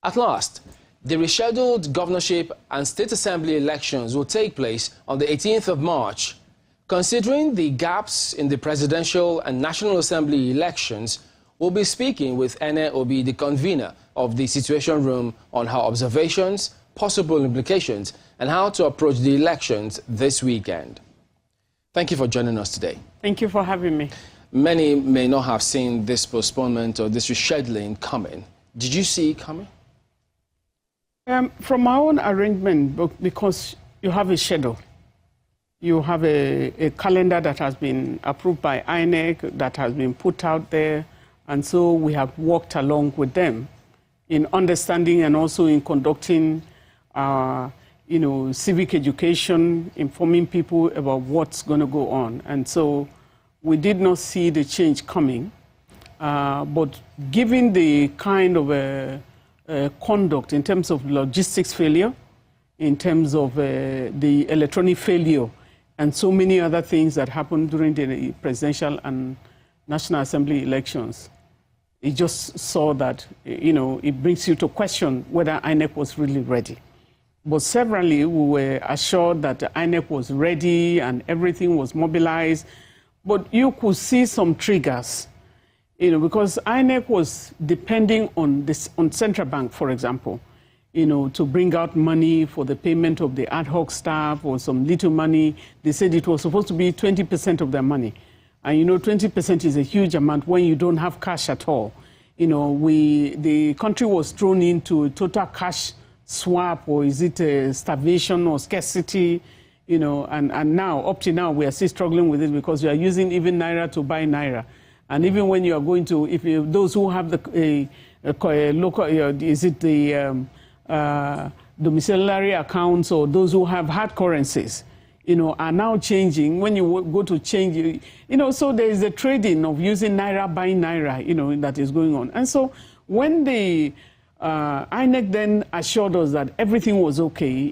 At last, the rescheduled governorship and state assembly elections will take place on the 18th of March. Considering the gaps in the presidential and national assembly elections, we'll be speaking with Ene Obi, the convener of the Situation Room, on her observations, possible implications, and how to approach the elections this weekend. Thank you for joining us today. Thank you for having me. Many may not have seen this postponement or this rescheduling coming. Did you see it coming? From my own arrangement, because you have a schedule, you have a calendar that has been approved by INEC, that has been put out there, and so we have worked along with them in understanding and also in conducting, civic education, informing people about what's going to go on. And so we did not see the change coming, but given the kind of conduct in terms of logistics failure, in terms of the electronic failure, and so many other things that happened during the presidential and National Assembly elections, it just saw that, it brings you to question whether INEC was really ready. But severally, we were assured that INEC was ready and everything was mobilized. But you could see some triggers, because INEC was depending on central bank, for example, to bring out money for the payment of the ad hoc staff or some little money. They said it was supposed to be 20% of their money. And 20% is a huge amount when you don't have cash at all. The country was thrown into total cash swap, or is it starvation or scarcity? And now, up to now, we are still struggling with it because we are using even Naira to buy Naira. And even when you are going to, those who have the local, is it the domiciliary accounts, or those who have hard currencies, are now changing. When you go to change, so there is a trading of using Naira, buying Naira, that is going on. And so when the INEC then assured us that everything was okay,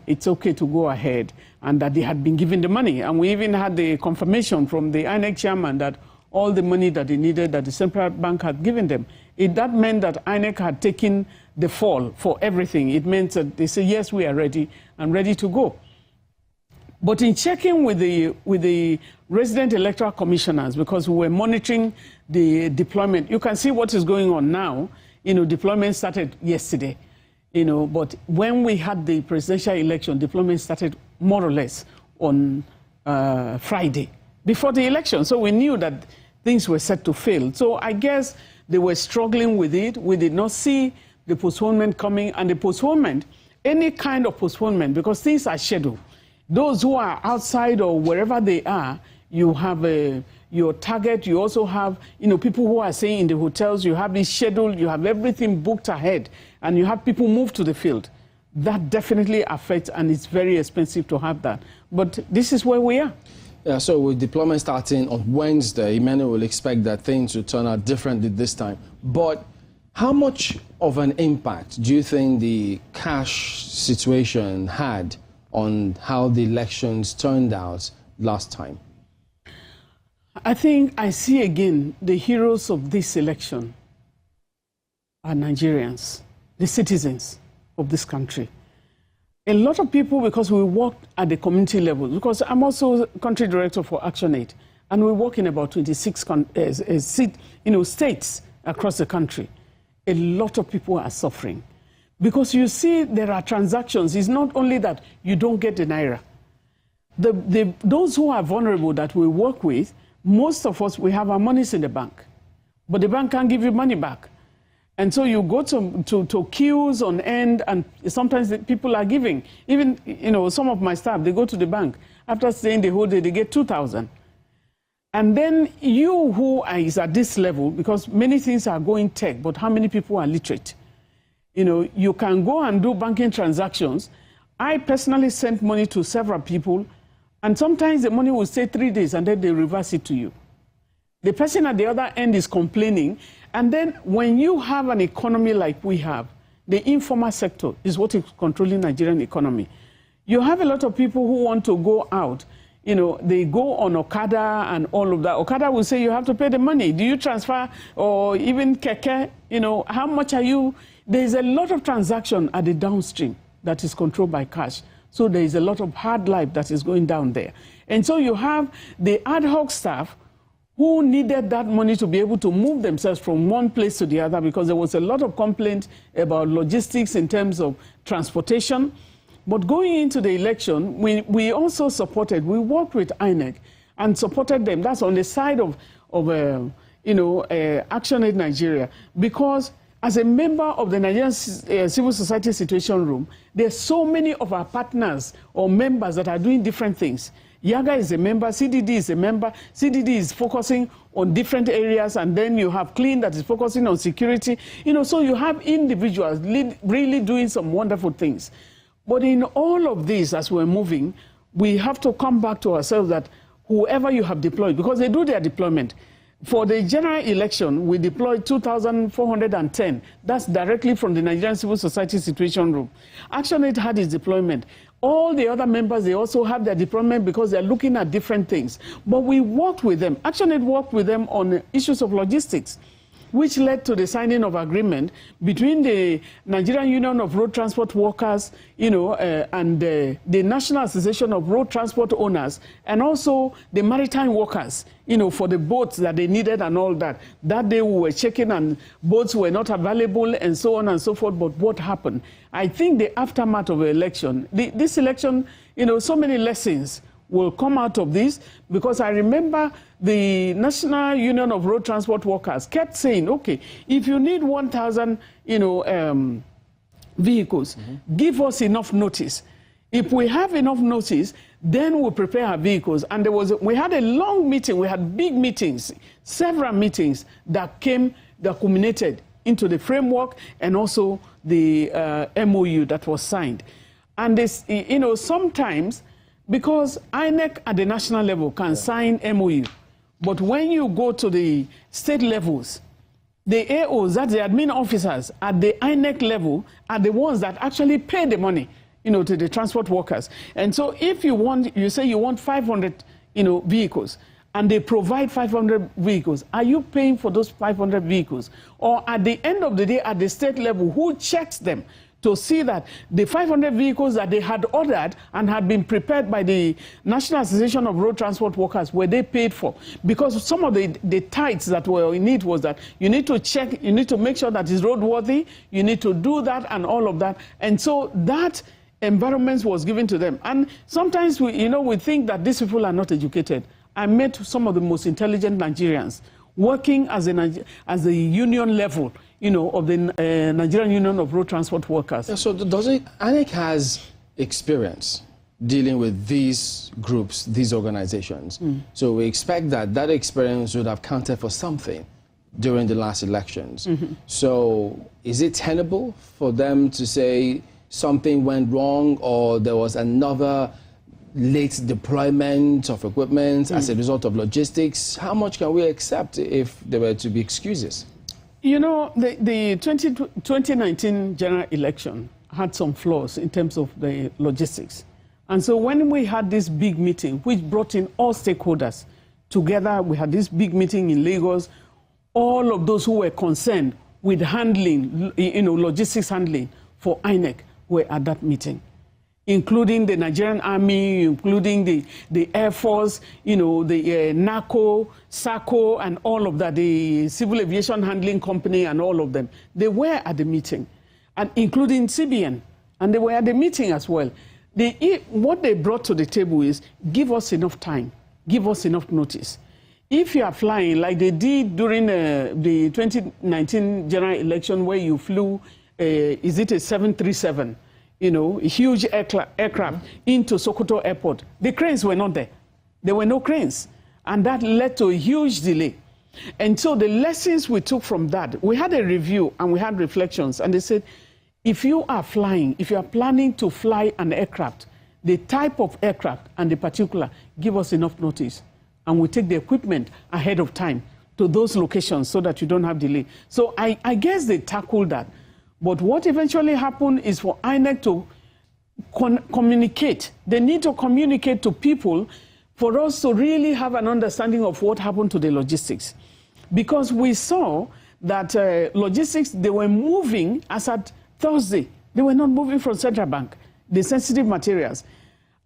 it's okay to go ahead, and that they had been given the money. And we even had the confirmation from the INEC chairman that all the money that they needed, that the central bank had given them. That meant that INEC had taken the fall for everything. It meant that they say, yes, we are ready and ready to go. But in checking with the resident electoral commissioners, because we were monitoring the deployment, you can see what is going on now. Deployment started yesterday, but when we had the presidential election, deployment started more or less on Friday, before the election. So we knew that things were set to fail. So I guess they were struggling with it. We did not see the postponement coming, and the postponement, any kind of postponement, because things are scheduled. Those who are outside or wherever they are, you have your target. You also have, people who are staying in the hotels. You have this schedule. You have everything booked ahead, and you have people move to the field. That definitely affects, and it's very expensive to have that. But this is where we are. Yeah, so with deployment starting on Wednesday, many will expect that things will turn out differently this time. But how much of an impact do you think the cash situation had on how the elections turned out last time? I think I see again the heroes of this election are Nigerians, the citizens of this country. A lot of people, because we work at the community level, because I'm also country director for ActionAid, and we work in about 26 states across the country. A lot of people are suffering. Because you see, there are transactions. It's not only that you don't get the Naira. Those who are vulnerable that we work with, most of us, we have our monies in the bank. But the bank can't give you money back. And so you go to queues on end, and sometimes the people are giving. Even, some of my staff, they go to the bank. After staying the whole day, they get 2,000. And then you who is at this level, because many things are going tech, but how many people are literate? You can go and do banking transactions. I personally sent money to several people, and sometimes the money will stay 3 days, and then they reverse it to you. The person at the other end is complaining. And then when you have an economy like we have, the informal sector is what is controlling Nigerian economy. You have a lot of people who want to go out, you know, they go on Okada and all of that. Okada will say you have to pay the money. Do you transfer, or even keke, you know, how much are you? There's a lot of transaction at the downstream that is controlled by cash. So there is a lot of hard life that is going down there. And so you have the ad hoc staff who needed that money to be able to move themselves from one place to the other, because there was a lot of complaint about logistics in terms of transportation. But going into the election, we also supported, we worked with INEC and supported them. That's on the side of Action Aid Nigeria, because as a member of the Nigerian Civil Society Situation Room, there's so many of our partners or members that are doing different things. Yaga is a member, CDD is a member, CDD is focusing on different areas, and then you have Clean that is focusing on security. You know, so you have individuals really doing some wonderful things. But in all of this, as we're moving, we have to come back to ourselves that whoever you have deployed, because they do their deployment. For the general election, we deployed 2,410. That's directly from the Nigerian Civil Society Situation Room. ActionAid had its deployment. All the other members, they also have their deployment because they're looking at different things. But we worked with them. ActionAid worked with them on issues of logistics, which led to the signing of agreement between the Nigerian Union of Road Transport Workers, and the National Association of Road Transport Owners, and also the maritime workers, for the boats that they needed and all that. That day we were checking and boats were not available and so on and so forth. But what happened? I think the aftermath of the election, this election, so many lessons will come out of this, because I remember the National Union of Road Transport Workers kept saying, okay, if you need 1,000, vehicles, give us enough notice. If we have enough notice, then we'll prepare our vehicles. And we had a long meeting, we had big meetings, several meetings that culminated into the framework and also the MOU that was signed. And this, sometimes, because INEC at the national level can sign MOU, but when you go to the state levels, the AOs, that's the admin officers at the INEC level, are the ones that actually pay the money, to the transport workers. And so if you say you want 500, vehicles, and they provide 500 vehicles, are you paying for those 500 vehicles? Or at the end of the day, at the state level, who checks them to see that the 500 vehicles that they had ordered and had been prepared by the National Association of Road Transport Workers, were they paid for? Because some of the tithes that were in it was that you need to check, you need to make sure that it's roadworthy, you need to do that and all of that. And so that environment was given to them. And sometimes we think that these people are not educated. I met some of the most intelligent Nigerians working as a union level, of the Nigerian Union of Road Transport Workers. Yeah, so INEC has experience dealing with these groups, these organizations. So we expect that experience would have counted for something during the last elections. So is it tenable for them to say something went wrong, or there was another late deployment of equipment as a result of logistics? How much can we accept if there were to be excuses? The 2019 general election had some flaws in terms of the logistics. And so when we had this big meeting, which brought in all stakeholders together, we had this big meeting in Lagos, all of those who were concerned with handling, logistics handling for INEC were at that meeting, including the Nigerian Army, including the Air Force, the NACO, SACO, and all of that, the Civil Aviation Handling Company and all of them. They were at the meeting, and including CBN, and they were at the meeting as well. What they brought to the table is, give us enough time, give us enough notice. If you are flying, like they did during the 2019 general election, where you flew, is it a 737? A huge aircraft into Sokoto Airport. The cranes were not there. There were no cranes. And that led to a huge delay. And so the lessons we took from that, we had a review and we had reflections. And they said, if you are flying, if you are planning to fly an aircraft, the type of aircraft and the particular, give us enough notice. And we take the equipment ahead of time to those locations so that you don't have delay. So I guess they tackled that. But what eventually happened is for INEC to communicate. They need to communicate to people for us to really have an understanding of what happened to the logistics. Because we saw that logistics, they were moving as at Thursday. They were not moving from Central Bank, the sensitive materials.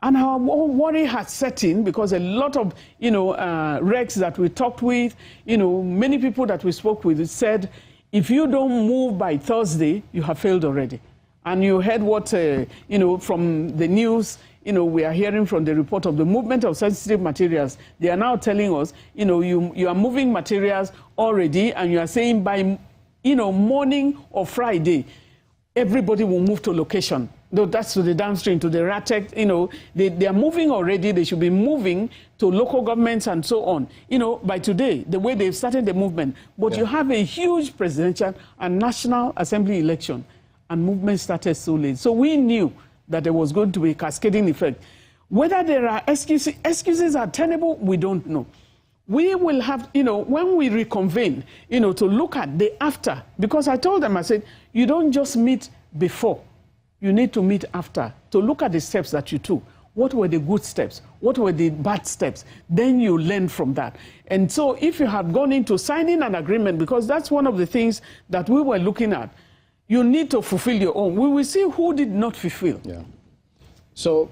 And our worry had set in because a lot of, recs that we talked with, many people that we spoke with said, if you don't move by Thursday, you have failed already. And you heard what, from the news, we are hearing from the report of the movement of sensitive materials. They are now telling us, you are moving materials already, and you are saying by, morning of Friday, everybody will move to location. That's to the downstream, to the RATEC, they are moving already. They should be moving to local governments and so on, by today, the way they've started the movement. But you have a huge presidential and national assembly election, and movement started so late. So we knew that there was going to be a cascading effect. Whether there are excuses are tenable, we don't know. We will have, when we reconvene, to look at the after, because I told them, I said, you don't just meet before. You need to meet after to look at the steps that you took. What were the good steps? What were the bad steps? Then you learn from that. And so if you have gone into signing an agreement, because that's one of the things that we were looking at, you need to fulfill your own. We will see who did not fulfill. Yeah. So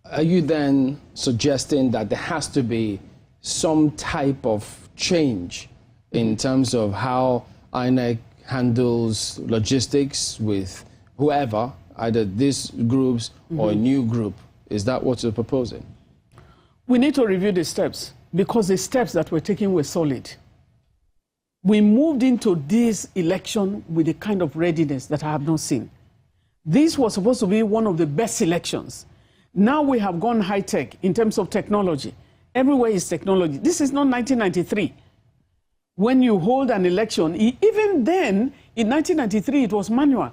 are you then suggesting that there has to be some type of change in terms of how INEC handles logistics with whoever, either these groups or a new group? Is that what you're proposing? We need to review the steps, because the steps that we're taking were solid. We moved into this election with a kind of readiness that I have not seen. This was supposed to be one of the best elections. Now we have gone high-tech in terms of technology. Everywhere is technology. This is not 1993. When you hold an election, even then, in 1993, it was manual.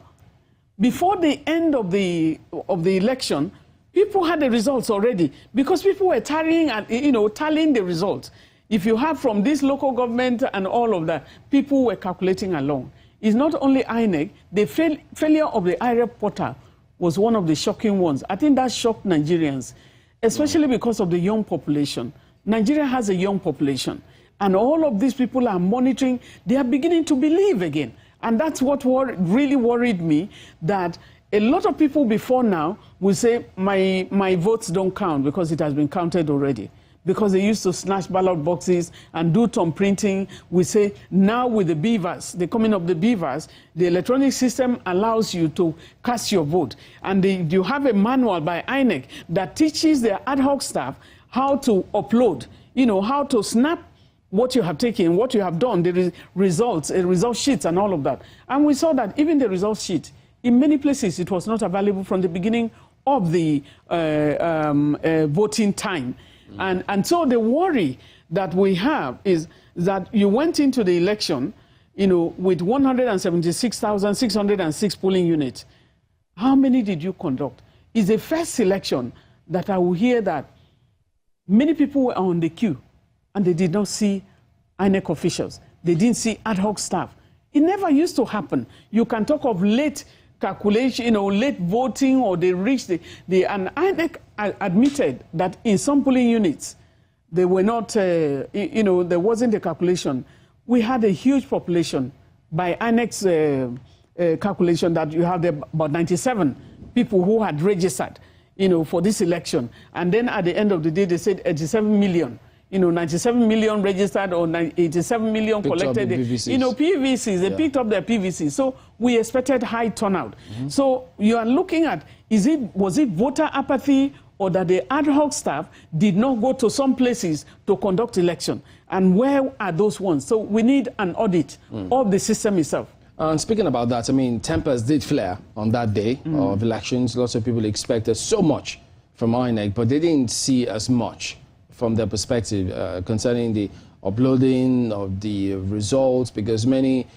Before the end of the election, people had the results already, because people were tallying the results. If you have from this local government and all of that, people were calculating along. It's not only INEC, the failure of the IREP portal was one of the shocking ones. I think that shocked Nigerians, especially because of the young population. Nigeria has a young population, and all of these people are monitoring. They are beginning to believe again. And that's what really worried me, that a lot of people before now will say, my votes don't count because it has been counted already. Because they used to snatch ballot boxes and do thumb printing. We say now with the beavers, the coming of the beavers, the electronic system allows you to cast your vote. And you have a manual by INEC that teaches their ad hoc staff how to upload, how to snap what you have taken, what you have done, the results, result sheets and all of that. And we saw that even the result sheet, in many places, it was not available from the beginning of the voting time. And so the worry that we have is that you went into the election, with 176,606 polling units. How many did you conduct? It's the first election that I will hear that many people were on the queue and they did not see INEC officials. They didn't see ad hoc staff. It never used to happen. You can talk of late calculation, late voting, or they reached and INEC admitted that in some polling units, they were not, there wasn't a calculation. We had a huge population. By INEC's calculation, that you have about 97 people who had registered, for this election. And then at the end of the day, they said 87 million. 97 million registered or 87 million collected. PVCs, they picked up their PVCs. So we expected high turnout. So you are looking at, was it voter apathy, or that the ad hoc staff did not go to some places to conduct election? And where are those ones? So we need an audit of the system itself. And speaking about that, tempers did flare on that day of elections. Lots of people expected so much from INEC, but they didn't see as much from their perspective concerning the uploading of the results, because many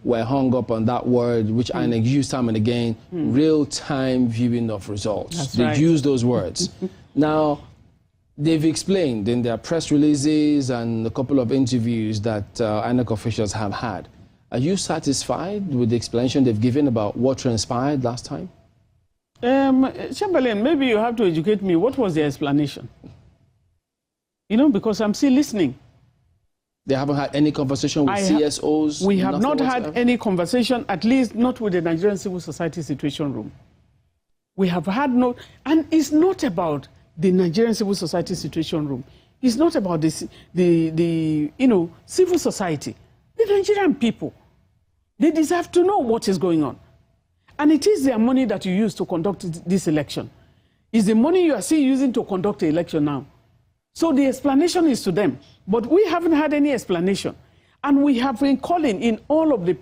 were hung up on that word, which INEC used time and again, real-time viewing of results. They used those words. Now, they've explained in their press releases and a couple of interviews that INEC officials have had. Are you satisfied with the explanation they've given about what transpired last time? Chamberlain, maybe you have to educate me. What was the explanation? You know, because I'm still listening. They haven't had any conversation with CSOs? We have not had any conversation, at least not with the Nigerian Civil Society Situation Room. We have had no, and it's not about the Nigerian Civil Society Situation Room. It's not about this, the civil society. The Nigerian people, they deserve to know what is going on. And it is their money that you use to conduct this election. It's the money you are still using to conduct the election now. So the explanation is to them. But we haven't had any explanation. And we have been calling in all of the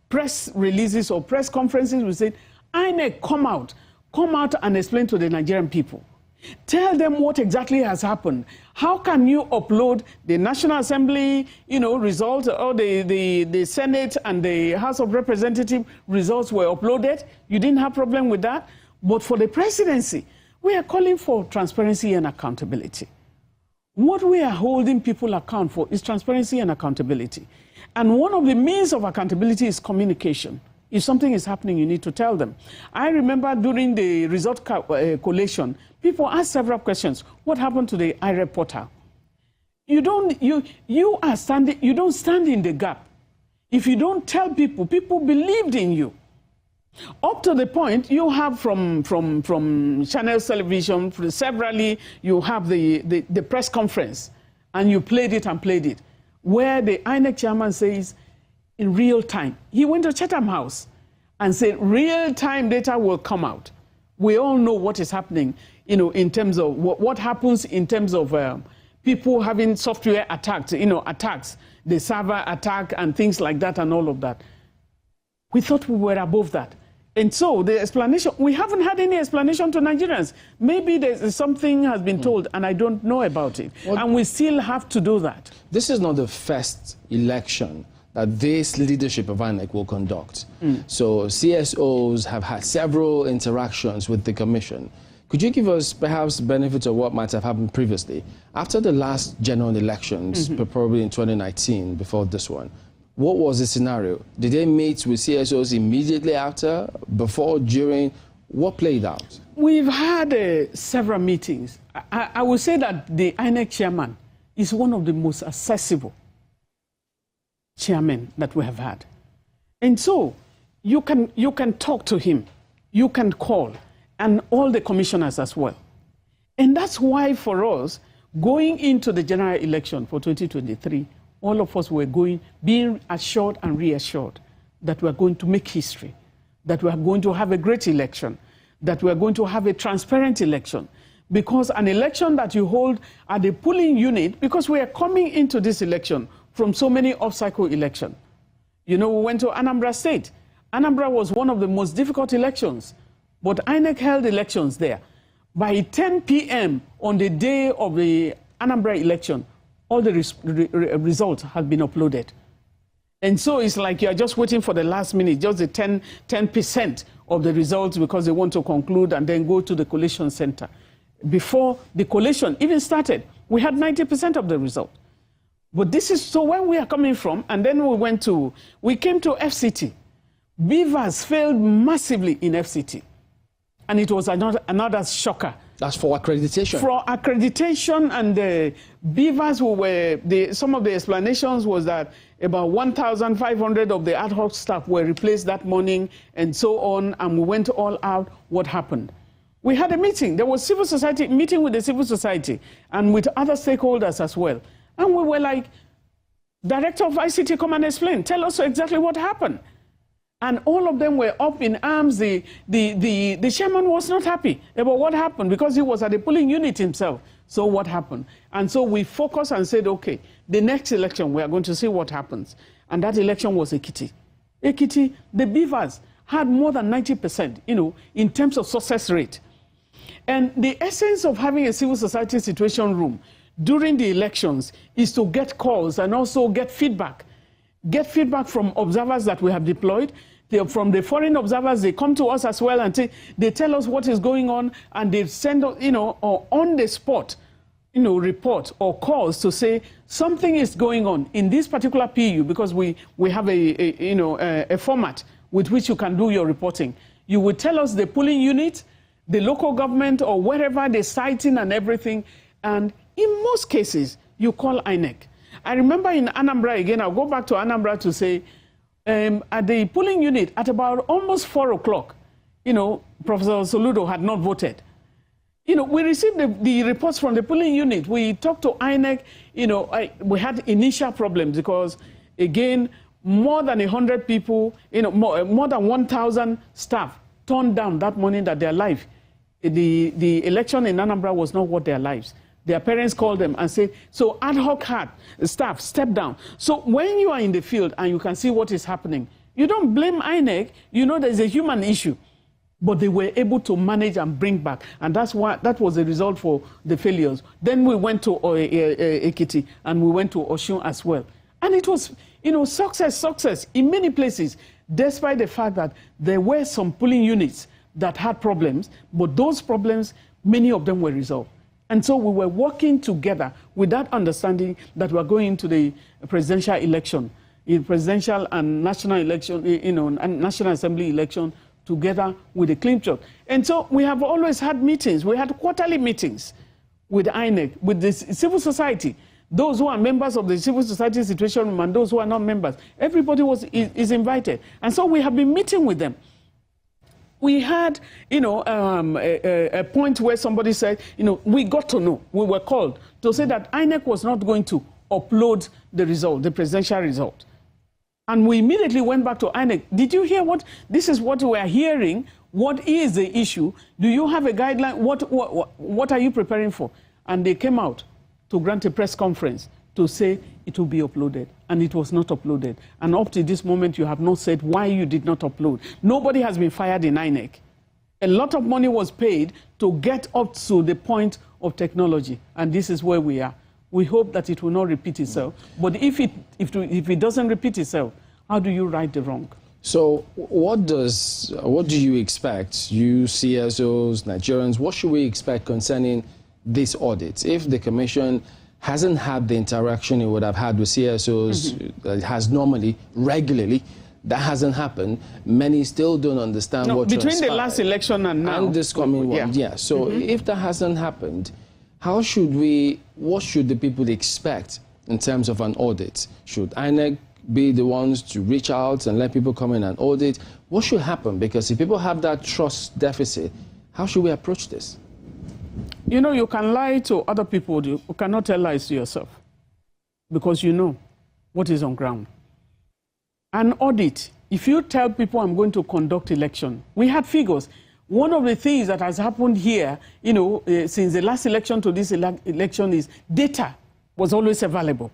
press releases or press conferences, we said, INEC, come out and explain to the Nigerian people. Tell them what exactly has happened. How can you upload the National Assembly, results, or the Senate and the House of Representatives results were uploaded? You didn't have problem with that. But for the presidency, we are calling for transparency and accountability. What we are holding people account for is transparency and accountability. And one of the means of accountability is communication. If something is happening, you need to tell them. I remember during the result collation, people asked several questions. What happened to the IREP portal? You don't stand in the gap. If you don't tell people, people believed in you. Up to the point you have from Channels Television, severally, you have the press conference, and you played it, where the INEC chairman says, in real time. He went to Chatham House and said, real-time data will come out. We all know what is happening, in terms of what happens in terms of people having software attacks, attacks, the server attack and things like that and all of that. We thought we were above that. And so the explanation, we haven't had any explanation to Nigerians. Maybe something has been told and I don't know about it. Well, and we still have to do that. This is not the first election that this leadership of INEC will conduct. So CSOs have had several interactions with the Commission. Could you give us perhaps benefits of what might have happened previously? After the last general elections, probably in 2019, before this one, what was the scenario? Did they meet with CSOs immediately after, before, during? What played out? We've had several meetings. I would say that the INEC chairman is one of the most accessible chairmen that we have had. And so you can talk to him, you can call, and all the commissioners as well. And that's why for us, going into the general election for 2023, all of us were being assured and reassured that we are going to make history, that we are going to have a great election, that we are going to have a transparent election. Because an election that you hold at the polling unit, because we are coming into this election from so many off-cycle elections. We went to Anambra State. Anambra was one of the most difficult elections, but INEC held elections there. By 10 p.m. on the day of the Anambra election, all the results had been uploaded. And so it's like you're just waiting for the last minute, just the 10% of the results because they want to conclude and then go to the collation center. Before the collation even started, we had 90% of the result. But this is so where we are coming from, and then we came to FCT. Beavers failed massively in FCT. And it was another shocker. That's for accreditation. For accreditation, and the Beavers some of the explanations was that about 1,500 of the ad hoc staff were replaced that morning and so on, and we went all out. What happened? We had a meeting. There was civil society, meeting with the civil society and with other stakeholders as well. And we were like, Director of ICT, come and explain. Tell us exactly what happened. And all of them were up in arms. The chairman was not happy about what happened because he was at the polling unit himself. So what happened? And so we focused and said, okay, the next election, we are going to see what happens. And that election was Ekiti. Ekiti, the Beavers had more than 90%, in terms of success rate. And the essence of having a civil society situation room during the elections is to get calls and also get feedback. Get feedback from observers that we have deployed. From the foreign observers, they come to us as well and they tell us what is going on, and they send, or on the spot, report or calls to say something is going on in this particular PU, because we have a format with which you can do your reporting. You will tell us the polling unit, the local government, or wherever they're citing and everything. And in most cases, you call INEC. I remember in Anambra, again, I'll go back to Anambra to say, at the polling unit, at about almost 4 o'clock, Professor Soludo had not voted. We received the reports from the polling unit. We talked to INEC. We had initial problems because, again, more than 100 people, more than 1,000 staff turned down that morning that their life, the election in Anambra was not worth their lives. Their parents called them and said, so ad hoc staff, step down. So when you are in the field and you can see what is happening, you don't blame INEC. There's a human issue. But they were able to manage and bring back. And that was the result for the failures. Then we went to Ekiti and we went to Osun as well. And it was, success in many places, despite the fact that there were some polling units that had problems, but those problems, many of them were resolved. And so we were working together with that understanding that we're going into the presidential election, in presidential and national election, and National Assembly election, together with the clean shot. And so we have always had meetings. We had quarterly meetings with INEC, with the civil society, those who are members of the civil society situation room and those who are not members. Everybody is invited. And so we have been meeting with them. We had, a point where somebody said, we got to know, we were called to say that INEC was not going to upload the result, the presidential result. And we immediately went back to INEC. Did you hear this is what we are hearing. What is the issue? Do you have a guideline? What are you preparing for? And they came out to grant a press conference to say it will be uploaded. And it was not uploaded. And up to this moment, you have not said why you did not upload. Nobody has been fired in INEC. A lot of money was paid to get up to the point of technology. And this is where we are. We hope that it will not repeat itself. But if it doesn't repeat itself, how do you right the wrong? So what do you expect, you CSOs, Nigerians, what should we expect concerning this audit? If the Commission hasn't had the interaction it would have had with CSOs, that it has normally, regularly, that hasn't happened. Many still don't understand what between the last election and now. And this coming one, yeah. So if that hasn't happened, what should the people expect in terms of an audit? Should INEC be the ones to reach out and let people come in and audit? What should happen? Because if people have that trust deficit, how should we approach this? You can lie to other people, you cannot tell lies to yourself. Because you know what is on ground. An audit, if you tell people I'm going to conduct election, we had figures. One of the things that has happened here, since the last election to this election is data was always available.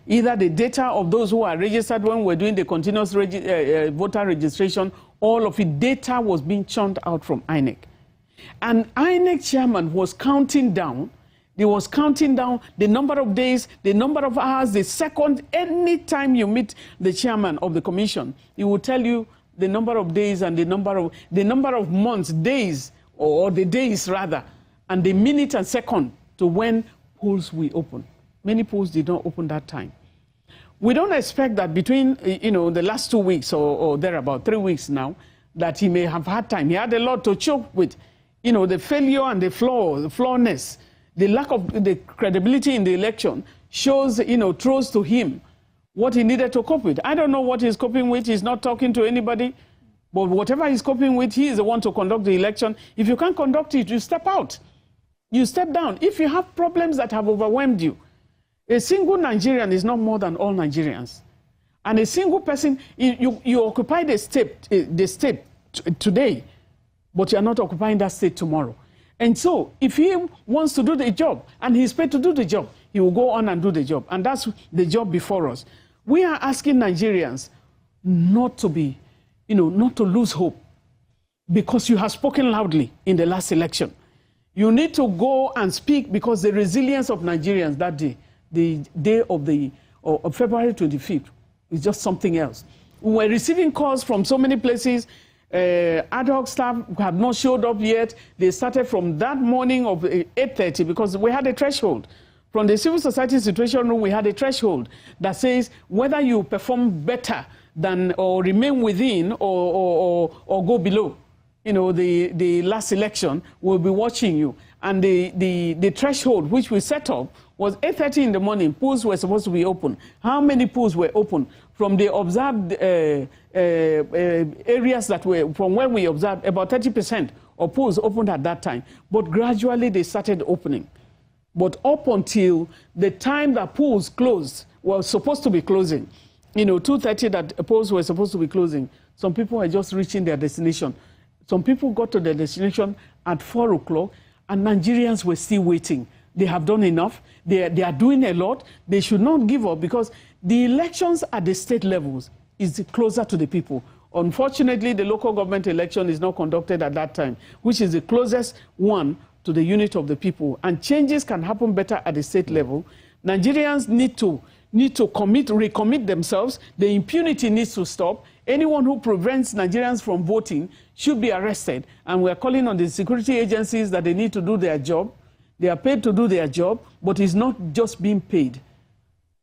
Either the data of those who are registered when we're doing the continuous voter registration, all of it, data was being churned out from INEC. And INEC chairman was counting down. He was counting down the number of days, the number of hours, the second. Any time you meet the chairman of the commission, he will tell you the number of days and the number of months, days, or the days rather, and the minute and second to when polls will open. Many polls did not open that time. We don't expect that between the last 2 weeks or thereabout, 3 weeks now, that he may have had time. He had a lot to choke with, the failure and the flawness, the lack of the credibility in the election shows, throws to him what he needed to cope with. I don't know what he's coping with. He's not talking to anybody. But whatever he's coping with, he is the one to conduct the election. If you can't conduct it, you step out. You step down. If you have problems that have overwhelmed you, a single Nigerian is not more than all Nigerians. And a single person, you occupy the state today, but you are not occupying that state tomorrow. And so, if he wants to do the job, and he's paid to do the job, he will go on and do the job. And that's the job before us. We are asking Nigerians not to be, not to lose hope, because you have spoken loudly in the last election. You need to go and speak, because the resilience of Nigerians that day, the day of February 25th, is just something else. We were receiving calls from so many places. Ad hoc staff have not showed up yet. They started from that morning of 8:30 because we had a threshold. From the civil society situation room, we had a threshold that says whether you perform better than or remain within or go below. The last election will be watching you. And the threshold which we set up was 8:30 in the morning. Polls were supposed to be open. How many polls were open? From the observed areas that were, from where we observed, about 30% of polls opened at that time. But gradually they started opening. But up until the time that polls closed, were supposed to be closing, 2:30 that polls were supposed to be closing, some people were just reaching their destination. Some people got to their destination at 4 o'clock, and Nigerians were still waiting. They have done enough. They are doing a lot. They should not give up, because the elections at the state levels is closer to the people. Unfortunately, the local government election is not conducted at that time, which is the closest one to the unit of the people. And changes can happen better at the state level. Nigerians need to recommit themselves. The impunity needs to stop. Anyone who prevents Nigerians from voting should be arrested. And we are calling on the security agencies that they need to do their job. They are paid to do their job, but it's not just being paid.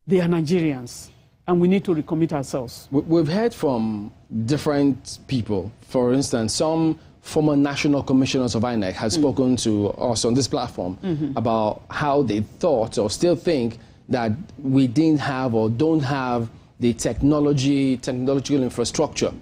They are Nigerians, and we need to recommit ourselves. We've heard from different people. For instance, some former national commissioners of INEC have spoken to us on this platform about how they thought or still think that we didn't have or don't have the technological infrastructure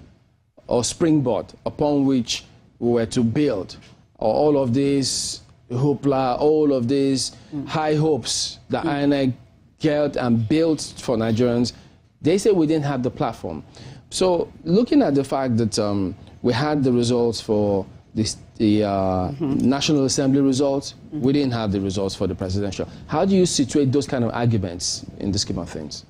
or springboard upon which we were to build all of this hoopla, all of these high hopes that INEC get and built for Nigerians. They say we didn't have the platform. So looking at the fact that we had the results for the National Assembly results, we didn't have the results for the presidential. How do you situate those kind of arguments in the scheme of things?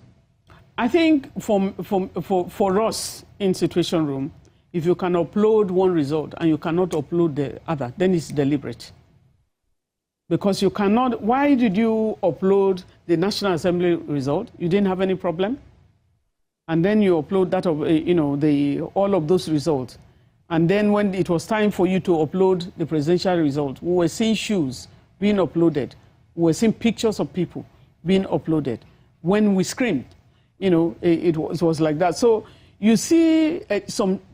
I think for us in Situation Room, if you can upload one result and you cannot upload the other, then it's deliberate. Because you cannot, why did you upload the National Assembly result? You didn't have any problem. And then you upload that of, all of those results. And then when it was time for you to upload the presidential result, we were seeing shoes being uploaded. We were seeing pictures of people being uploaded. When we screamed, it was like that. So you see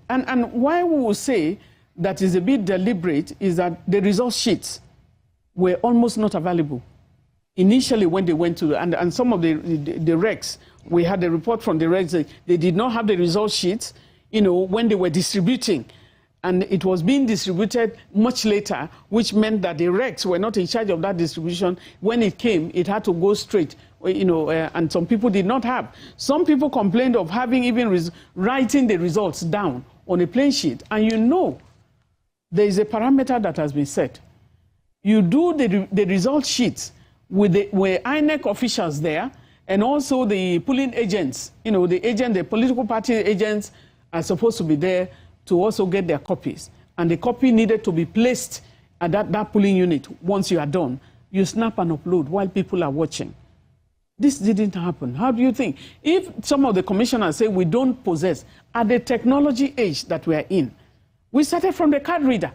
and why we will say that is a bit deliberate is that the result sheets were almost not available initially when they went to, and some of the recs, we had a report from the recs, they did not have the result sheets, when they were distributing. And it was being distributed much later, which meant that the recs were not in charge of that distribution. When it came, it had to go straight, and some people did not have. Some people complained of having even writing the results down on a plain sheet. And there is a parameter that has been set. You do the result sheets with the INEC officials there, and also the polling agents, the political party agents are supposed to be there to also get their copies. And the copy needed to be placed at that polling unit. Once you are done, you snap and upload while people are watching. This didn't happen. How do you think? If some of the commissioners say we don't possess, at the technology age that we are in, we started from the card reader.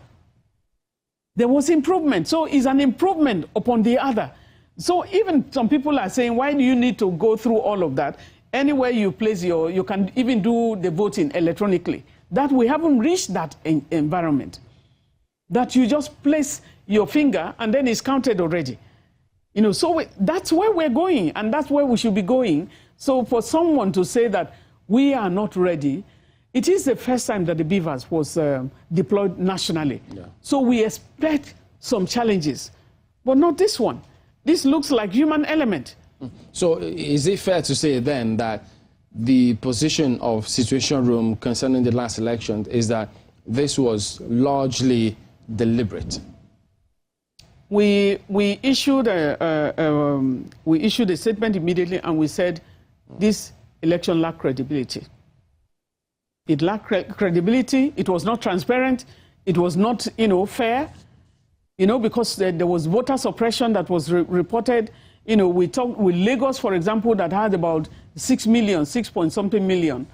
There was improvement. So it's an improvement upon the other. So even some people are saying, why do you need to go through all of that? Anywhere you place you can even do the voting electronically. That we haven't reached that environment. That you just place your finger and then it's counted already. So that's where we're going, and that's where we should be going. So for someone to say that we are not ready, it is the first time that the Beavers was deployed nationally. Yeah. So we expect some challenges, but not this one. This looks like human element. So is it fair to say then that the position of Situation Room concerning the last election is that this was largely deliberate? We issued a statement immediately, and we said this election lacked credibility. It lacked credibility. It was not transparent. It was not, fair. Because there was voter suppression that was reported. We talked with Lagos, for example, that had about 6 point something million,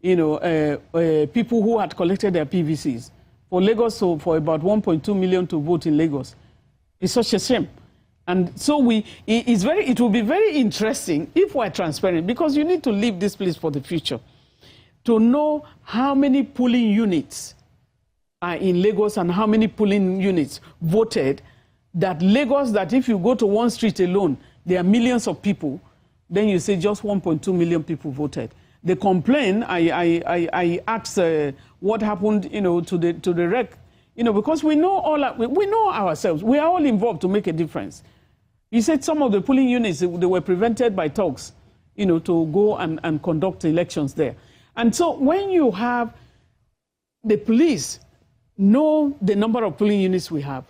people who had collected their PVCs. For Lagos, so for about 1.2 million to vote in Lagos. It's such a shame. And so it will be very interesting if we're transparent, because you need to leave this place for the future, to know how many polling units are in Lagos and how many polling units voted. That Lagos, that if you go to one street alone, there are millions of people, then you say just 1.2 million people voted. They complain. I asked what happened, to the rec, because we know we know ourselves. We are all involved to make a difference. He said some of the polling units, they were prevented by talks, to go and conduct elections there. And so when you have the police know the number of polling units we have,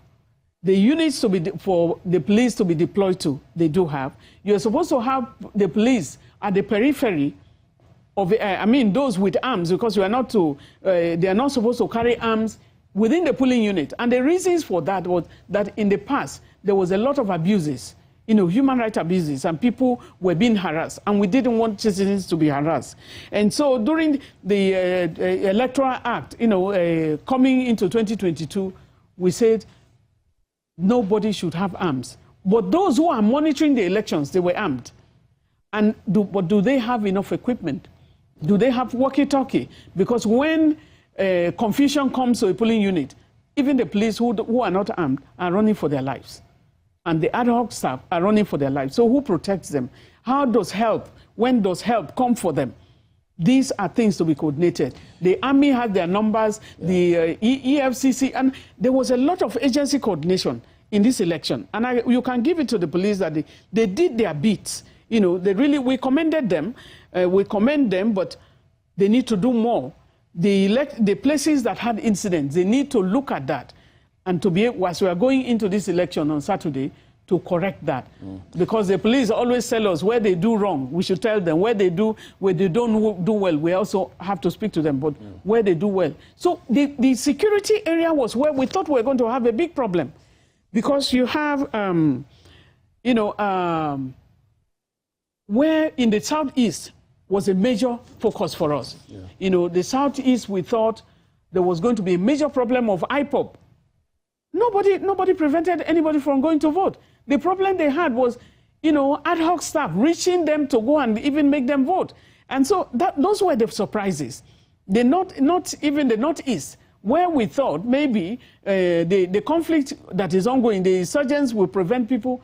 the units for the police to be deployed to, they do have. You're supposed to have the police at the periphery of, those with arms, because they are not supposed to carry arms within the polling unit. And the reasons for that was that in the past, there was a lot of abuses, human rights abuses, and people were being harassed, and we didn't want citizens to be harassed. And so during the Electoral Act, coming into 2022, we said nobody should have arms. But those who are monitoring the elections, they were armed. But do they have enough equipment? Do they have walkie-talkie? Because when confusion comes to a polling unit, even the police who are not armed are running for their lives. And the ad hoc staff are running for their lives. So who protects them? When does help come for them? These are things to be coordinated. The army has their numbers, the EFCC, and there was a lot of agency coordination in this election. And you can give it to the police that they did their bits. We commended them. We commend them, but they need to do more. The places that had incidents, they need to look at that. And to be, as we are going into this election on Saturday, to correct that. Because the police always tell us where they do wrong, we should tell them. Where they don't do well, we also have to speak to them, but where they do well. So the security area was where we thought we were going to have a big problem. Because you have, where in the Southeast was a major focus for us. The Southeast, we thought there was going to be a major problem of IPOB. Nobody prevented anybody from going to vote. The problem they had was, ad hoc staff reaching them to go and even make them vote. And so those were the surprises. Not even the Northeast, where we thought maybe the conflict that is ongoing, the insurgents will prevent people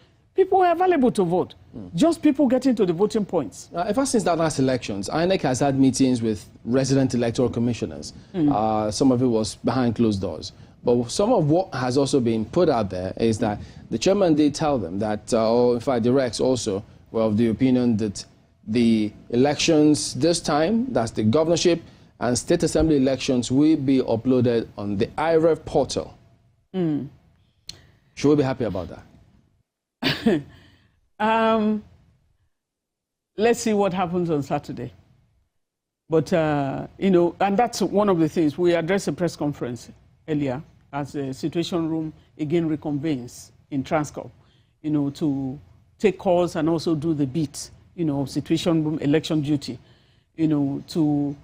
were available to vote. Just people getting to the voting points. Ever since that last elections, INEC has had meetings with resident electoral commissioners. Some of it was behind closed doors. But some of what has also been put out there is that the chairman did tell them that, or in fact the Rex also were of the opinion that the elections this time, that's the governorship and state assembly elections, will be uploaded on the IREF portal. Should we be happy about that? Let's see what happens on Saturday. But, and that's one of the things. We addressed a press conference earlier as the Situation Room again reconvenes in Transcorp, to take calls and also do the beat, Situation Room election duty, to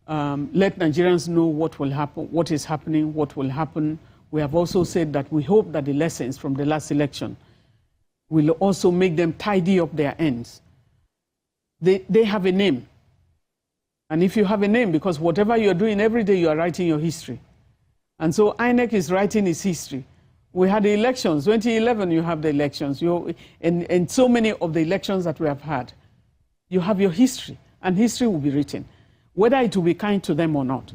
let Nigerians know what will happen, what is happening, what will happen. We have also said that we hope that the lessons from the last election will also make them tidy up their ends. They have a name. And if you have a name, because whatever you're doing every day, you are writing your history. And so INEC is writing its history. We had the elections. 2011, you have the elections. And so many of the elections that we have had, you have your history, and history will be written, whether it will be kind to them or not.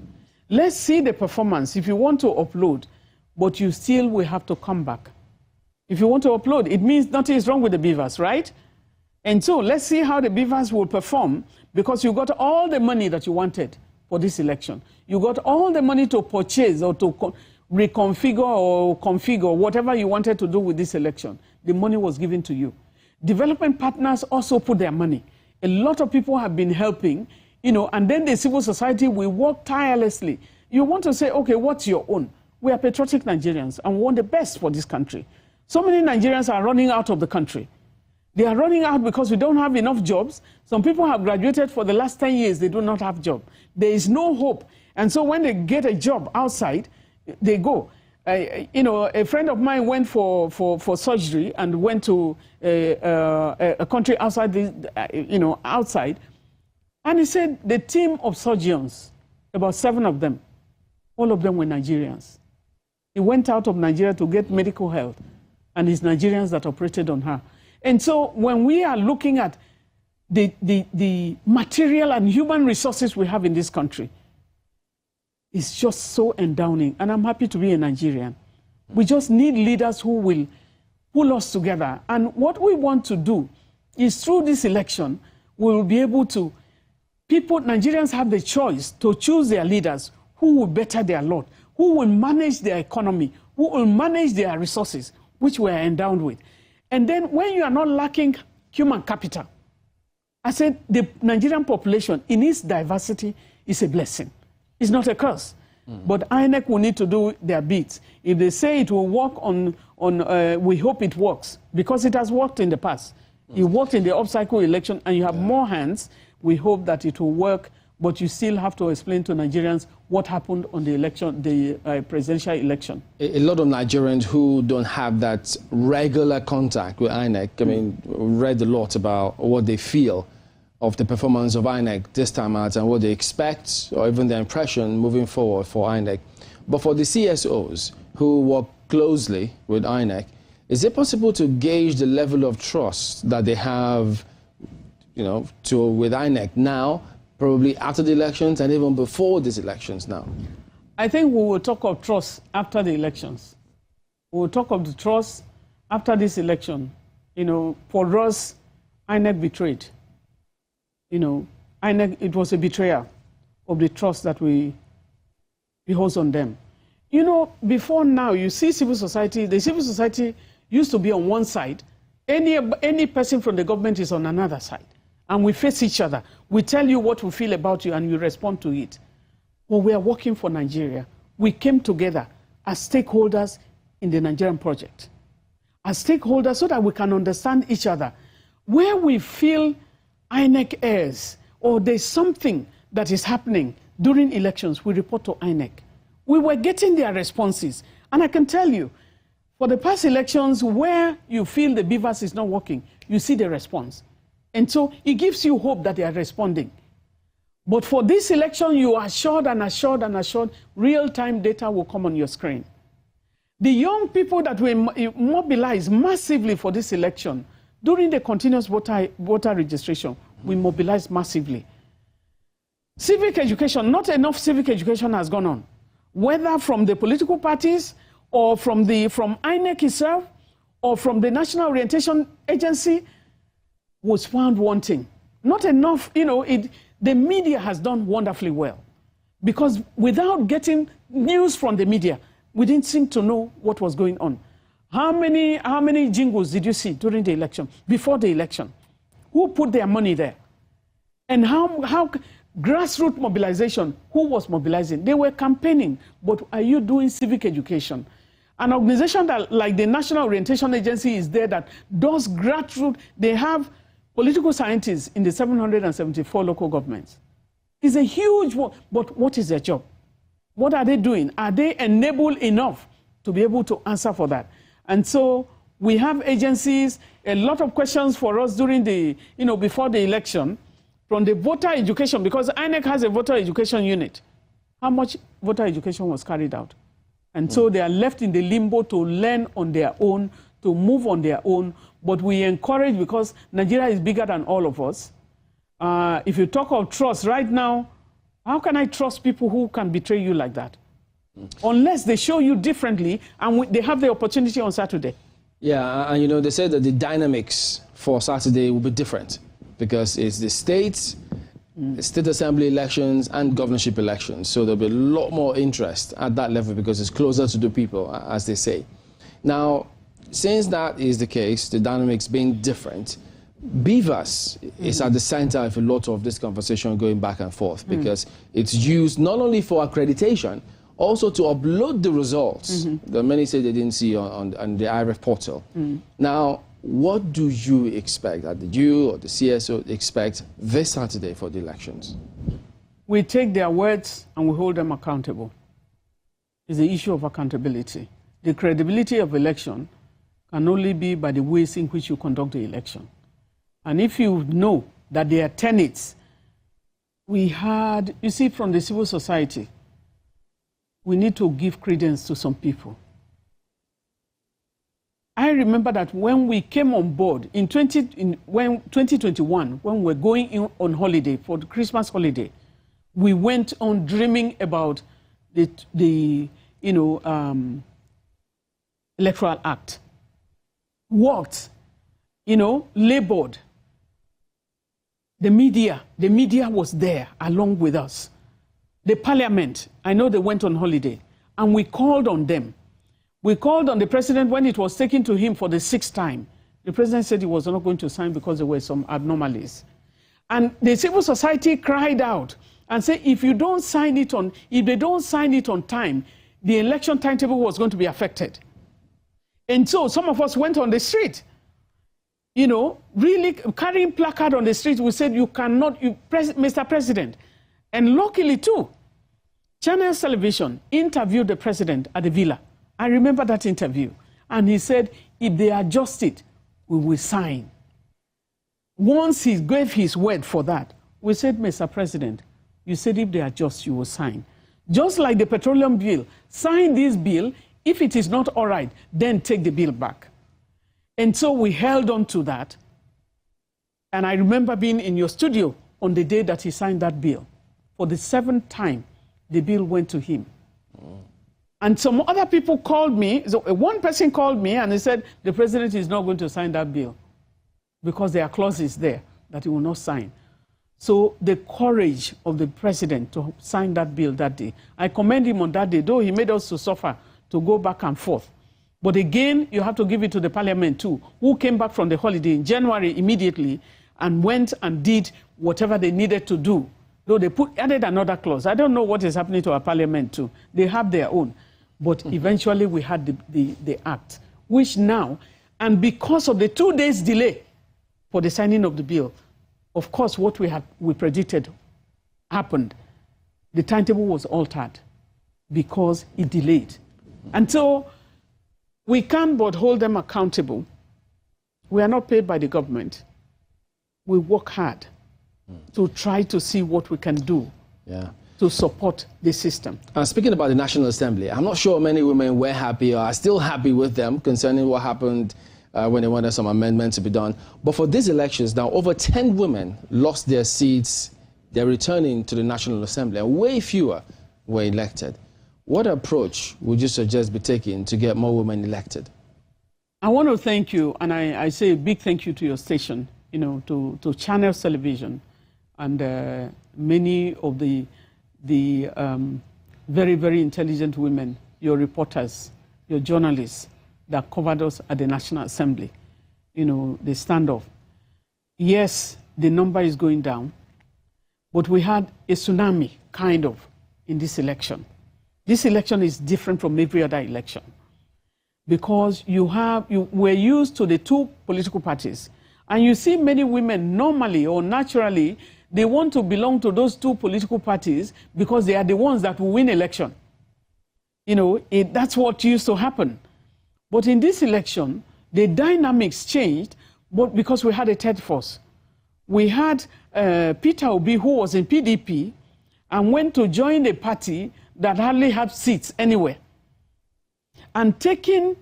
Let's see the performance. If you want to upload, but you still will have to come back. If you want to upload, it means nothing is wrong with the beavers, right? And so let's see how the beavers will perform, because you got all the money that you wanted for this election. You got all the money to purchase or to reconfigure or configure whatever you wanted to do with this election. The money was given to you. Development partners also put their money. A lot of people have been helping, and then the civil society will work tirelessly. You want to say, okay, what's your own? We are patriotic Nigerians and we want the best for this country. So many Nigerians are running out of the country. They are running out because we don't have enough jobs. Some people have graduated for the last 10 years. They do not have a job. There is no hope. And so when they get a job outside, they go. A friend of mine went for surgery and went to a country outside, outside. And he said the team of surgeons, about 7 of them, all of them were Nigerians. He went out of Nigeria to get medical help, and it's Nigerians that operated on her. And so when we are looking at the material and human resources we have in this country, it's just so endowing. And I'm happy to be a Nigerian. We just need leaders who will pull us together. And what we want to do is through this election, we will be able to, Nigerians have the choice to choose their leaders who will better their lot, who will manage their economy, who will manage their resources, which we are endowed with. And then when you are not lacking human capital, I said the Nigerian population in its diversity is a blessing. It's not a curse. But INEC will need to do their bit. If they say it will work we hope it works, because it has worked in the past. It worked in the up-cycle election, and you have more hands. We hope that it will work, but you still have to explain to Nigerians what happened on the election, the presidential election. A lot of Nigerians who don't have that regular contact with INEC, I mean, read a lot about what they feel of the performance of INEC this time out and what they expect, or even their impression moving forward for INEC. But for the CSOs who work closely with INEC, is it possible to gauge the level of trust that they have, with INEC now, probably after the elections and even before these elections now? I think we will talk of trust after the elections. We will talk of the trust after this election. For us, INEC betrayed. INEC, it was a betrayal of the trust that we hold on them. Before now, you see civil society, the civil society used to be on one side. Any person from the government is on another side. And we face each other. We tell you what we feel about you and you respond to it. But we are working for Nigeria. We came together as stakeholders in the Nigerian project. As stakeholders so that we can understand each other. Where we feel INEC errs, or there's something that is happening during elections, we report to INEC. We were getting their responses. And I can tell you, for the past elections where you feel the beavers is not working, you see the response. And so it gives you hope that they are responding. But for this election, you are assured and assured and assured, real-time data will come on your screen. The young people that we mobilized massively for this election, during the continuous voter registration, we mobilized massively. Civic education, not enough civic education has gone on, whether from the political parties or from INEC itself or from the National Orientation Agency, was found wanting. Not enough, the media has done wonderfully well. Because without getting news from the media, we didn't seem to know what was going on. How many jingles did you see during the election, before the election? Who put their money there? And how grassroots mobilization, who was mobilizing? They were campaigning, but are you doing civic education? An organization like the National Orientation Agency is there that does grassroots. They have political scientists in the 774 local governments. It's a huge work, but what is their job? What are they doing? Are they enabled enough to be able to answer for that? And so we have agencies, a lot of questions for us during the, before the election, from the voter education, because INEC has a voter education unit. How much voter education was carried out? And so they are left in the limbo to learn on their own, to move on their own. But we encourage, because Nigeria is bigger than all of us. If you talk of trust right now, how can I trust people who can betray you like that? Unless they show you differently and they have the opportunity on Saturday. Yeah, and they say that the dynamics for Saturday will be different because it's the states, state assembly elections and governorship elections. So there'll be a lot more interest at that level because it's closer to the people, as they say. Now, since that is the case, the dynamics being different, Beavers is at the center of a lot of this conversation going back and forth because it's used not only for accreditation, also to upload the results that many say they didn't see on the IRF portal. Now, what do you expect, that you or the CSO expect this Saturday for the elections? We take their words and we hold them accountable. It's the issue of accountability. The credibility of election can only be by the ways in which you conduct the election. And if you know that there are tenets, we had, you see, from the civil society, we need to give credence to some people. I remember that when we came on board in 2021, when we were going in on holiday for the Christmas holiday, we went on dreaming about the Electoral Act. Worked, labored. The media was there along with us. The parliament, I know they went on holiday, and we called on them. We called on the president when it was taken to him for the 6th time. The president said he was not going to sign because there were some abnormalities. And the civil society cried out and said, if they don't sign it on time, the election timetable was going to be affected. And so some of us went on the street, really carrying placard on the street. We said, you cannot, Mr. President. And luckily too, Channels Television interviewed the president at the villa. I remember that interview. And he said, if they adjust it, we will sign. Once he gave his word for that, we said, Mr. President, you said if they adjust, you will sign. Just like the petroleum bill, sign this bill. If it is not all right, then take the bill back. And so we held on to that. And I remember being in your studio on the day that he signed that bill. For the 7th time, the bill went to him. And some other people called me. So one person called me and he said, the president is not going to sign that bill because there are clauses there that he will not sign. So the courage of the president to sign that bill that day, I commend him on that day, though he made us to suffer to go back and forth. But again, you have to give it to the parliament too, who came back from the holiday in January immediately and went and did whatever they needed to do. Though they added another clause. I don't know what is happening to our parliament too. They have their own. But eventually we had the act, which now, and because of the 2 days delay for the signing of the bill, of course what we predicted happened. The timetable was altered because it delayed. And so we can't but hold them accountable. We are not paid by the government. We work hard to try to see what we can do to support the system. Speaking about the National Assembly, I'm not sure many women were happy or are still happy with them concerning what happened when they wanted some amendments to be done. But for these elections now, over 10 women lost their seats. They're returning to the National Assembly, and way fewer were elected. What approach would you suggest be taken to get more women elected? I want to thank you, and I say a big thank you to your station, to Channels Television, and many of the very, very intelligent women, your reporters, your journalists that covered us at the National Assembly, the standoff. Yes, the number is going down, but we had a tsunami, kind of, in this election. This election is different from every other election because we're used to the 2 political parties, and you see many women normally or naturally, they want to belong to those 2 political parties because they are the ones that will win election. That's what used to happen. But in this election, the dynamics changed, but because we had a third force. We had Peter Obi, who was in PDP, and went to join a party that hardly had seats anywhere, and taking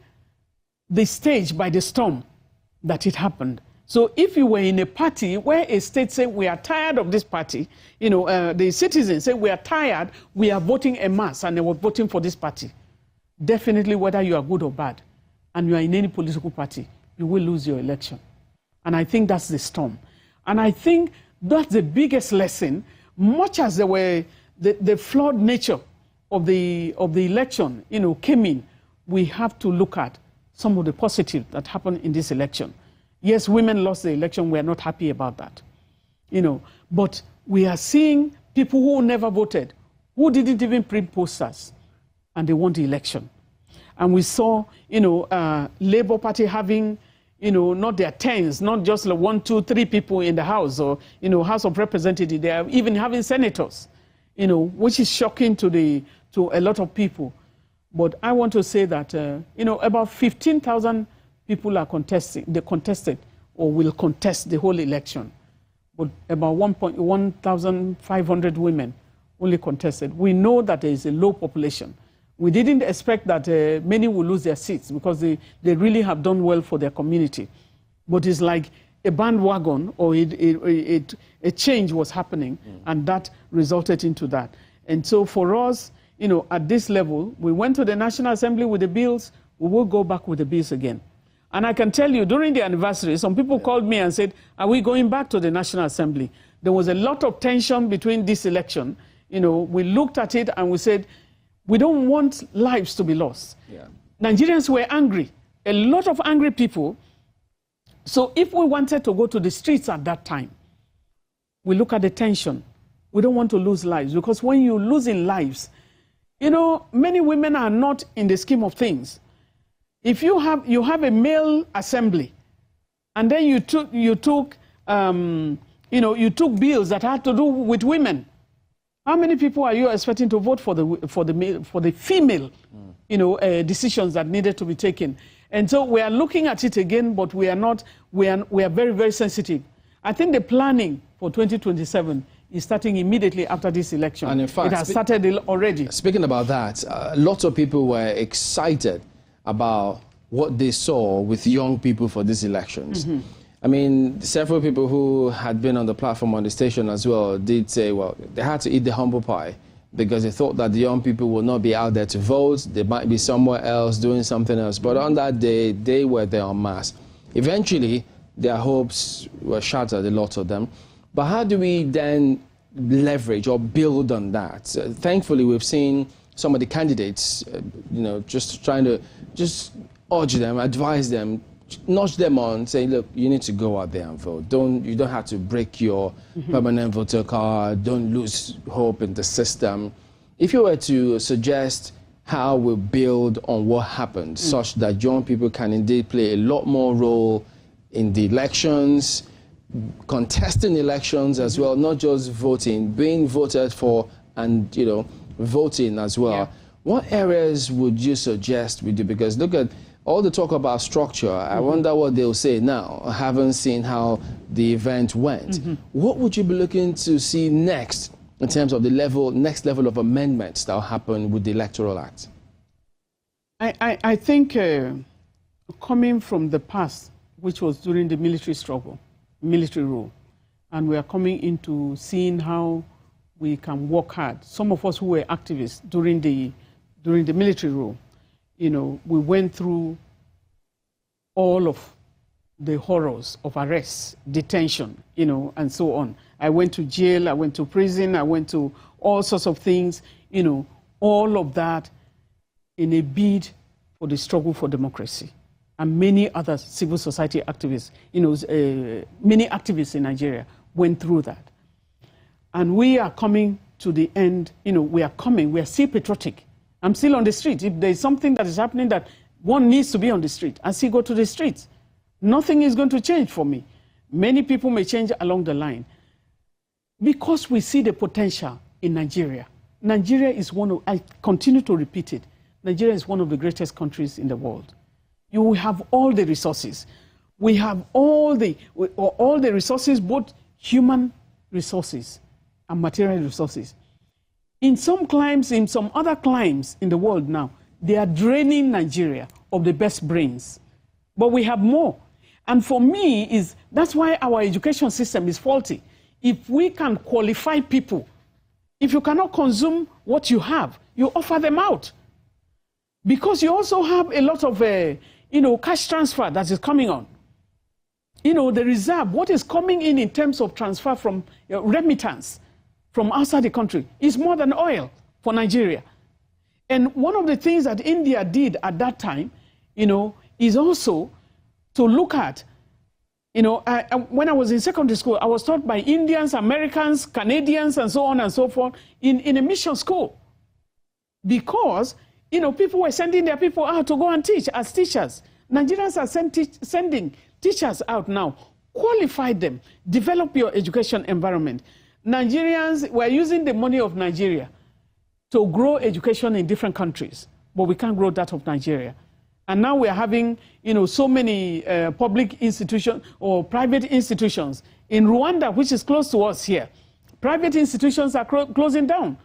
the stage by the storm that it happened. So if you were in a party where a state said, we are tired of this party, the citizens say, we are tired, we are voting en masse, and they were voting for this party. Definitely, whether you are good or bad, and you are in any political party, you will lose your election. And I think that's the storm. And I think that's the biggest lesson, much as there were the flawed nature of the election, came in, we have to look at some of the positives that happened in this election. Yes, women lost the election. We are not happy about that. But we are seeing people who never voted, who didn't even print posters, and they won the election. And we saw, Labour Party having, not their tens, not just like 1, 2, 3 people in the House or, House of Representatives. They are even having senators, which is shocking to a lot of people. But I want to say that, about 15,000 people are contesting. They contested or will contest the whole election. But about 1,500 women only contested. We know that there is a low population. We didn't expect that many will lose their seats because they really have done well for their community. But it's like a bandwagon or a change was happening, and that resulted into that. And so for us, you know, at this level, we went to the National Assembly with the bills, we will go back with the bills again. And I can tell you, during the anniversary, some people called me and said, are we going back to the National Assembly? There was a lot of tension between this election. You know, we looked at it and we said, we don't want lives to be lost. Yeah. Nigerians were angry, a lot of angry people. So if we wanted to go to the streets at that time, we look at the tension. We don't want to lose lives, because when you're losing lives, you know, many women are not in the scheme of things. If you have a male assembly, and then you took bills that had to do with women, how many people are you expecting to vote for the female, decisions that needed to be taken? And so we are looking at it again, but we are very, very sensitive. I think the planning for 2027 is starting immediately after this election. And in fact, it has started already. Speaking about that, lots of people were excited about what they saw with young people for these elections. Mm-hmm. I mean, several people who had been on the platform on the station as well did say, well, they had to eat the humble pie because they thought that the young people would not be out there to vote. They might be somewhere else doing something else. But on that day, they were there en masse. Eventually, their hopes were shattered, a lot of them. But how do we then leverage or build on that? Thankfully, we've seen some of the candidates, just trying to urge them, advise them, nudge them on, saying, look, you need to go out there and vote. You don't have to break your permanent voter card. Don't lose hope in the system. If you were to suggest how we build on what happened, such that young people can indeed play a lot more role in the elections, contesting elections as well, not just voting, being voted for and, voting as well. Yeah. What areas would you suggest we do? Because look at all the talk about structure. I wonder what they'll say now. I haven't seen how the event went. What would you be looking to see next in terms of the next level of amendments that will happen with the Electoral Act? I think coming from the past, which was during the military struggle, military rule, and we are coming into seeing how we can work hard. Some of us who were activists during the military rule, we went through all of the horrors of arrests, detention, and so on. I went to jail, I went to prison, I went to all sorts of things, all of that in a bid for the struggle for democracy. And many other civil society activists, many activists in Nigeria went through that. And we are coming to the end, we are still patriotic. I'm still on the street. If there's something that is happening that one needs to be on the street, I still go to the streets. Nothing is going to change for me. Many people may change along the line. Because we see the potential in Nigeria. Nigeria is I continue to repeat it, Nigeria is one of the greatest countries in the world. You have all the resources. We have all the resources, both human resources and material resources. In some other climes in the world now, they are draining Nigeria of the best brains. But we have more. And for me, that's why our education system is faulty. If we can qualify people, if you cannot consume what you have, you offer them out. Because you also have a lot of cash transfer that is coming on. The reserve, what is coming in terms of transfer from remittance from outside the country is more than oil for Nigeria. And one of the things that India did at that time, is also to look at, when I was in secondary school, I was taught by Indians, Americans, Canadians, and so on and so forth in a mission school. Because, people were sending their people out to go and teach as teachers. Nigerians are sending teachers out now. Qualify them. Develop your education environment. Nigerians were using the money of Nigeria to grow education in different countries, but we can't grow that of Nigeria. And now we are having, so many public institutions or private institutions. In Rwanda, which is close to us here, private institutions are closing down.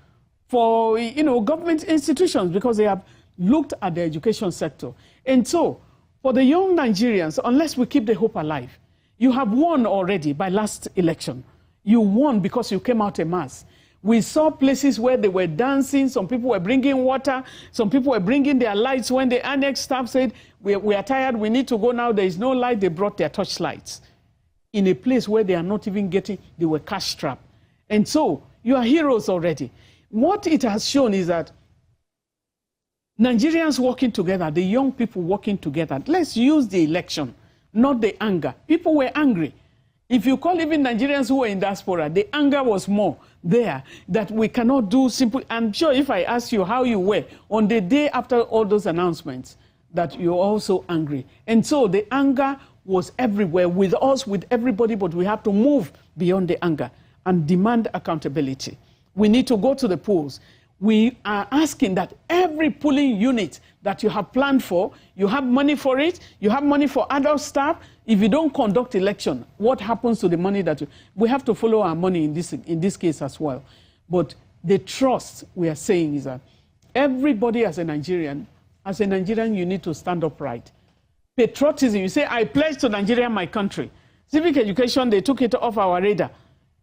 for, you know, government institutions, because they have looked at the education sector. And so, for the young Nigerians, unless we keep the hope alive, you have won already by last election. You won because you came out en masse. We saw places where they were dancing, some people were bringing water, some people were bringing their lights. When the INEC staff said, we are tired, we need to go now, there is no light, they brought their torchlights. In a place where they are not even getting, they were cash-strapped. And so, you are heroes already. What it has shown is that Nigerians working together, the young people working together, let's use the election, not the anger. People were angry. If you call even Nigerians who were in diaspora, the anger was more there, that we cannot do simple. I'm sure if I ask you how you were on the day after all those announcements, that you're also angry. And so the anger was everywhere with us, with everybody, but we have to move beyond the anger and demand accountability. We need to go to the polls. We are asking that every polling unit that you have planned for, you have money for it, you have money for adult staff. If you don't conduct election, what happens to the money that we have to follow our money in this case as well. But the trust we are saying is that everybody as a Nigerian, you need to stand upright. Patriotism, you say, I pledge to Nigeria, my country. Civic education, they took it off our radar.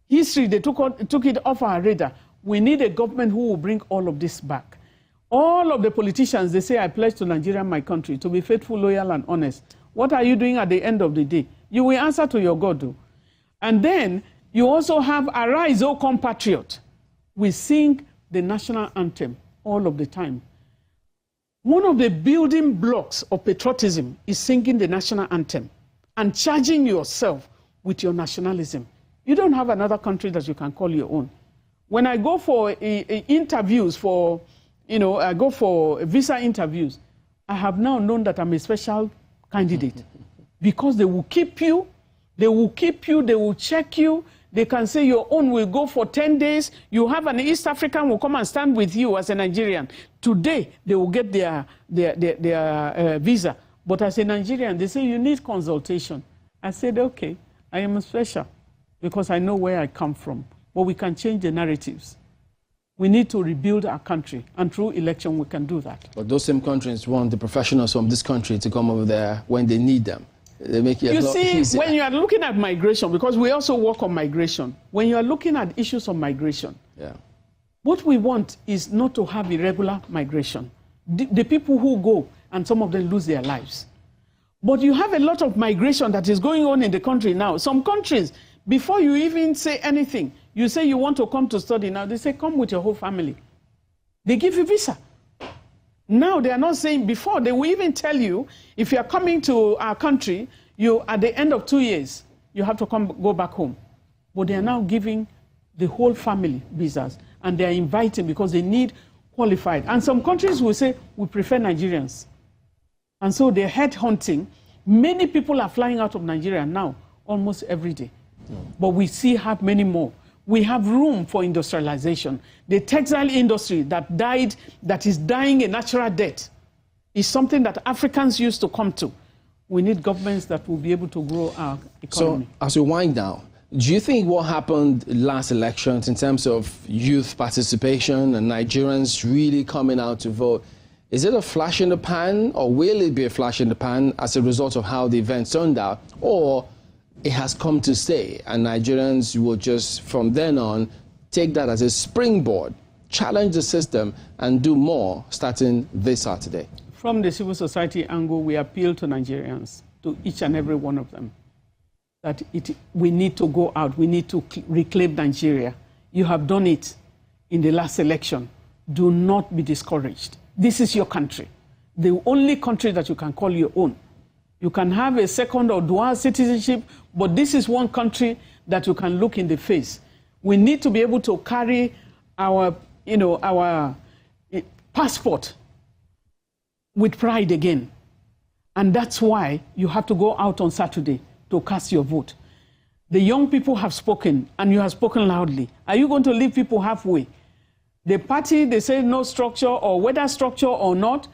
History, they took it off our radar. We need a government who will bring all of this back. All of the politicians, they say, I pledge to Nigeria, my country, to be faithful, loyal, and honest. What are you doing at the end of the day? You will answer to your God, though. And then you also have Arise, O Compatriot. We sing the national anthem all of the time. One of the building blocks of patriotism is singing the national anthem and charging yourself with your nationalism. You don't have another country that you can call your own. When I go for interviews for, I go for visa interviews, I have now known that I'm a special candidate because they will keep you, they will check you. They can say your own will go for 10 days. You have an East African will come and stand with you as a Nigerian. Today, they will get their visa. But as a Nigerian, they say you need consultation. I said, okay, I am special because I know where I come from. But we can change the narratives. We need to rebuild our country, and through election we can do that. But those same countries want the professionals from this country to come over there when they need them. They make it a lot easier. You see, when you are looking at migration, because we also work on migration, when you are looking at issues of migration, what we want is not to have irregular migration. The people who go, and some of them lose their lives. But you have a lot of migration that is going on in the country now. Some countries, before you even say anything, you say you want to come to study now, they say come with your whole family. They give you visa. Now they are not saying, before they will even tell you, if you are coming to our country, you at the end of 2 years, you have to go back home. But they are now giving the whole family visas, and they are inviting because they need qualified. And some countries will say, we prefer Nigerians. And so they're headhunting. Many people are flying out of Nigeria now, almost every day. But we have many more. We have room for industrialization. The textile industry that is dying a natural death, is something that Africans used to come to. We need governments that will be able to grow our economy. So, as we wind down, do you think what happened last elections in terms of youth participation and Nigerians really coming out to vote, is it a flash in the pan, or will it be a flash in the pan as a result of how the event turned out, or it has come to stay, and Nigerians will just, from then on, take that as a springboard, challenge the system, and do more starting this Saturday? From the civil society angle, we appeal to Nigerians, to each and every one of them, that we need to go out, we need to reclaim Nigeria. You have done it in the last election. Do not be discouraged. This is your country, the only country that you can call your own. You can have a second or dual citizenship, but this is one country that you can look in the face. We need to be able to carry our passport with pride again. And that's why you have to go out on Saturday to cast your vote. The young people have spoken, and you have spoken loudly. Are you going to leave people halfway? The party, they say no structure, or whether structure or not,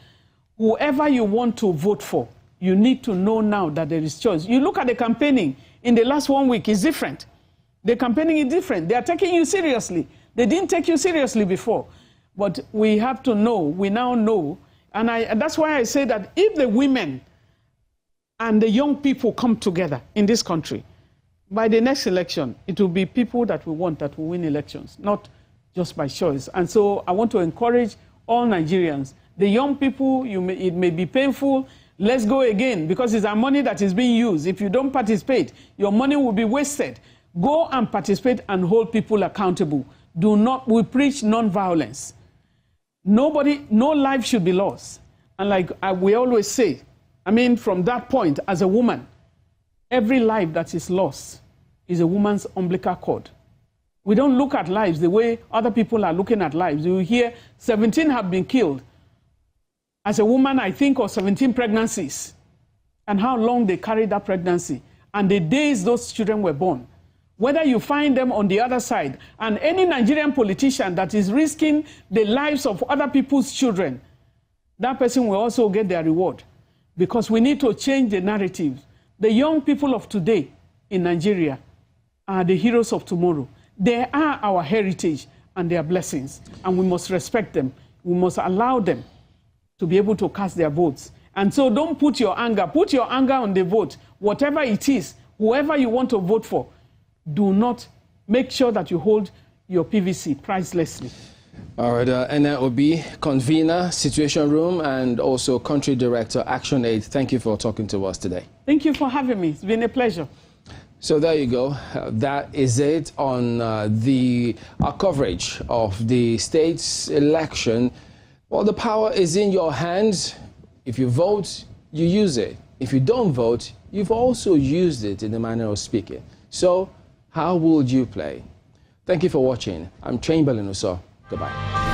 whoever you want to vote for, you need to know now that there is choice. You look at the campaigning in the last 1 week, it's different. The campaigning is different. They are taking you seriously. They didn't take you seriously before. But we have to know, we now know, and that's why I say that if the women and the young people come together in this country, by the next election, it will be people that we want that will win elections, not just by choice. And so I want to encourage all Nigerians. The young people, it may be painful. Let's go again, because it's our money that is being used. If you don't participate, your money will be wasted. Go and participate and hold people accountable. We preach non-violence. No life should be lost. And like we always say, I mean, from that point, as a woman, every life that is lost is a woman's umbilical cord. We don't look at lives the way other people are looking at lives. You hear 17 have been killed. As a woman, I think of 17 pregnancies and how long they carried that pregnancy and the days those children were born. Whether you find them on the other side, and any Nigerian politician that is risking the lives of other people's children, that person will also get their reward, because we need to change the narrative. The young people of today in Nigeria are the heroes of tomorrow. They are our heritage and their blessings, and we must respect them. We must allow them to be able to cast their votes. And so don't put your anger on the vote. Whatever it is, whoever you want to vote for, do not make sure that you hold your PVC pricelessly. All right, NIOB, convener, Situation Room, and also Country Director, Action Aid. Thank you for talking to us today. Thank you for having me. It's been a pleasure. So there you go. That is it on our coverage of the state's election. Well, the power is in your hands. If you vote, you use it. If you don't vote, you've also used it in the manner of speaking. So how would you play? Thank you for watching. I'm Chamberlain Uso. Goodbye.